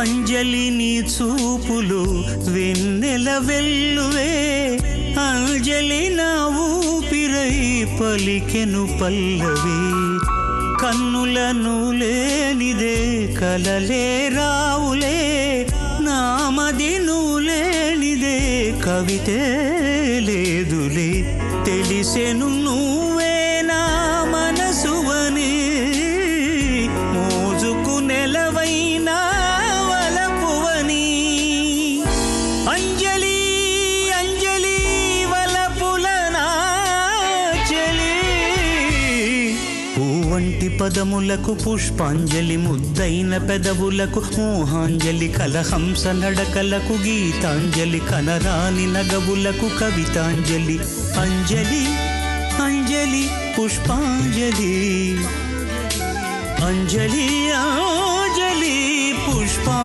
అంజలి నీ చూపులు వెన్నెల వెల్లువే అంజలి నా ఊపిరై పలికెను పల్లవి కన్నులను లేనిదే కలలే రావులే నామది నువ్వులేనిదే కవితే లేదులే తెలిసెను నువ్వే నా మనసువని మోజుకు నెలవైనా వలపువని అంజలి అంజలి వలపుల నాచలి పూవంటి పదములకు పుష్పాంజలి ముద్దైన పెదవులకు మోహాంజలి కలహంస నడకలకు గీతాంజలి కనరాని నగవులకు కవితాంజలి అంజలి అంజలి పుష్పాంజలి అంజలి అంజలి పుష్ప